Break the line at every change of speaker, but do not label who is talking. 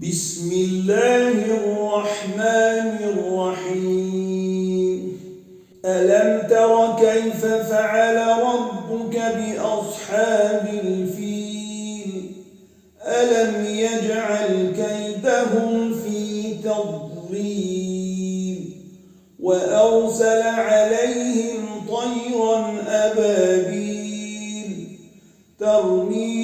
بسم الله الرحمن الرحيم. ألم تر كيف فعل ربك بأصحاب الفيل؟ ألم يجعل كيدهم في تضليل وأرسل عليهم طيرا أبابيل ترميهم